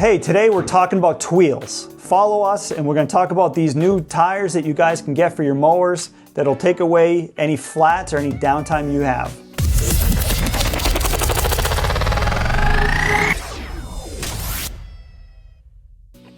Hey, today we're talking about Tweels. Follow us and we're going to talk about these new tires that you guys can get for your mowers that'll take away any flats or any downtime you have.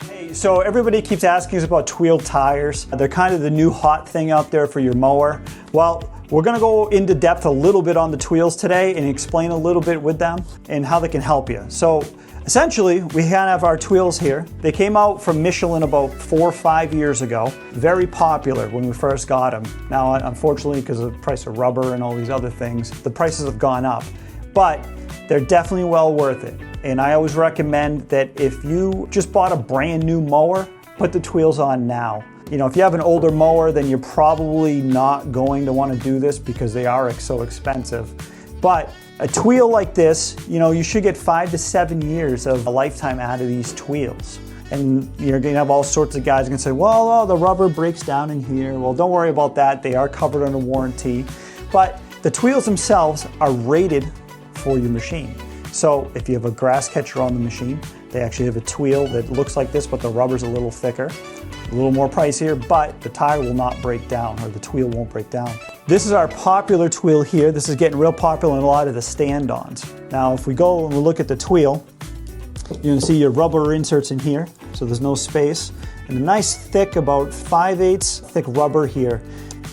Hey, so everybody keeps asking us about Tweel tires. They're kind of the new hot thing out there for your mower. Well, we're going to go into depth a little bit on the Tweels today and explain a little bit with them and how they can help you. So essentially, we have our Tweels here. They came out from Michelin about 4 or 5 years ago. Very popular when we first got them. Now, unfortunately, because of the price of rubber and all these other things, the prices have gone up. But they're definitely well worth it. And I always recommend that if you just bought a brand new mower, put the Tweels on now. You know, if you have an older mower, then you're probably not going to want to do this because they are so expensive. But a Tweel like this, you know, you should get 5 to 7 years of a lifetime out of these Tweels. And you're going to have all sorts of guys going to say, well, oh, the rubber breaks down in here. Well, don't worry about that. They are covered under warranty. But the Tweels themselves are rated for your machine. So if you have a grass catcher on the machine, they actually have a Tweel that looks like this, but the rubber's a little thicker, a little more pricier, but the tire will not break down, or the Tweel won't break down. This is our popular Tweel here. This is getting real popular in a lot of the stand-ons. Now, if we go and we look at the Tweel, you can see your rubber inserts in here, so there's no space, and a nice thick, about 5/8 thick rubber here.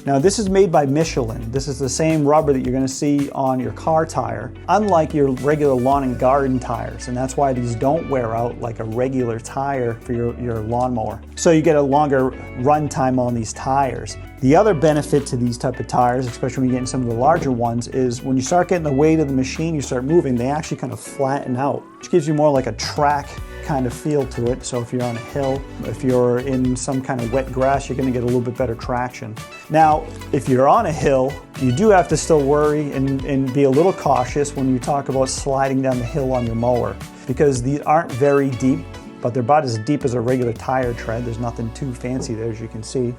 Now, this is made by Michelin. This is the same rubber that you're going to see on your car tire, unlike your regular lawn and garden tires, and that's why these don't wear out like a regular tire for your lawnmower. So you get a longer run time on these tires. The other benefit to these type of tires, especially when you get in some of the larger ones, is when you start getting the weight of the machine, you start moving, they actually kind of flatten out, which gives you more like a track kind of feel to it. So if you're on a hill, if you're in some kind of wet grass, you're going to get a little bit better traction. Now, if you're on a hill, you do have to still worry and be a little cautious when you talk about sliding down the hill on your mower, because these aren't very deep, but they're about as deep as a regular tire tread. There's nothing too fancy there, as you can see.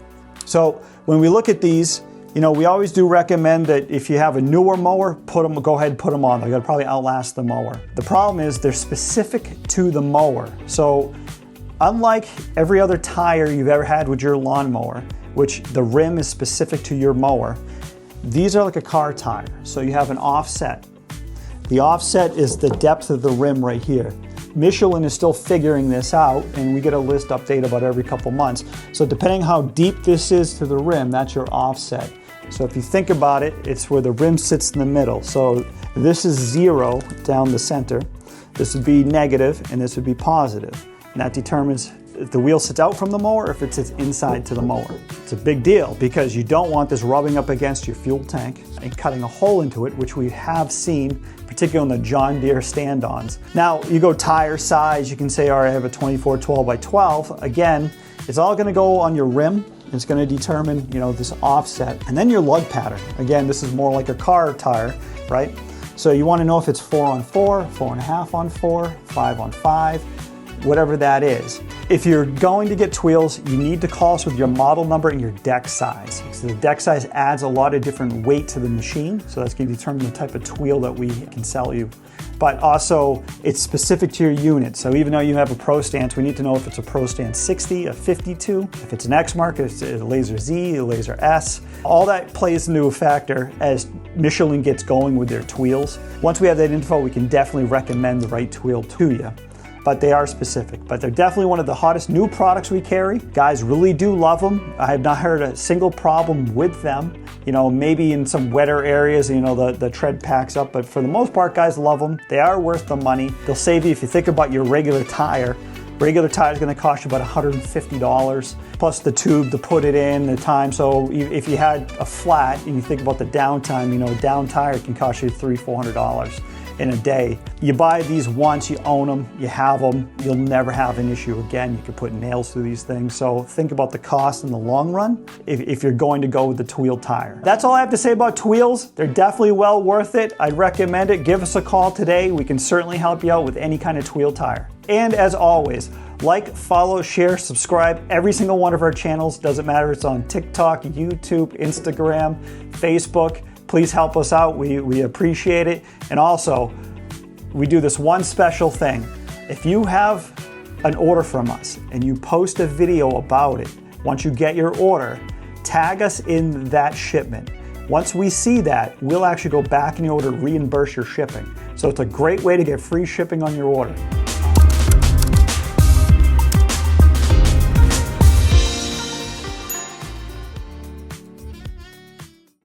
So when we look at these, you know, we always do recommend that if you have a newer mower, go ahead and put them on. They're gonna probably outlast the mower. The problem is they're specific to the mower. So unlike every other tire you've ever had with your lawnmower, which the rim is specific to your mower, these are like a car tire. So you have an offset. The offset is the depth of the rim right here. Michelin is still figuring this out, and we get a list update about every couple months. So depending how deep this is to the rim, that's your offset. So if you think about it, it's where the rim sits in the middle. So this is 0 down the center. This would be negative, and this would be positive. And that determines if the wheel sits out from the mower or if it sits inside to the mower. It's a big deal because you don't want this rubbing up against your fuel tank and cutting a hole into it, which we have seen, particularly on the John Deere stand-ons. Now, you go tire size, you can say, all right, I have a 24 12 by 12. Again, it's all gonna go on your rim. It's gonna determine, you know, this offset. And then your lug pattern. Again, this is more like a car tire, right? So you wanna know if it's 4 on 4, 4.5 on 4, 5 on 5, whatever that is. If you're going to get Tweels, you need to call us with your model number and your deck size. So the deck size adds a lot of different weight to the machine, so that's going to determine the type of Tweel that we can sell you. But also, it's specific to your unit. So even though you have a Pro Stance, we need to know if it's a Pro Stance 60, a 52, if it's an X mark, it's a Laser Z, a Laser S. All that plays into a factor as Michelin gets going with their Tweels. Once we have that info, we can definitely recommend the right Tweel to you. But they are specific. But they're definitely one of the hottest new products we carry. Guys really do love them. I have not heard a single problem with them. You know, maybe in some wetter areas, you know, the tread packs up, but for the most part, guys love them. They are worth the money. They'll save you, if you think about your regular tire, regular tire is going to cost you about $150, plus the tube to put it in, the time. So if you had a flat and you think about the downtime, you know, a down tire can cost you $300-400 in a day. You buy these once, you own them, you have them, you'll never have an issue again. You can put nails through these things. So think about the cost in the long run if you're going to go with the Tweel tire. That's all I have to say about Tweels. They're definitely well worth it. I'd recommend it. Give us a call today. We can certainly help you out with any kind of Tweel tire. And as always, like, follow, share, subscribe. Every single one of our channels, doesn't matter, it's on TikTok, YouTube, Instagram, Facebook. Please help us out. We appreciate it. And also, we do this one special thing. If you have an order from us and you post a video about it, once you get your order, tag us in that shipment. Once we see that, we'll actually go back in the order, reimburse your shipping. So it's a great way to get free shipping on your order.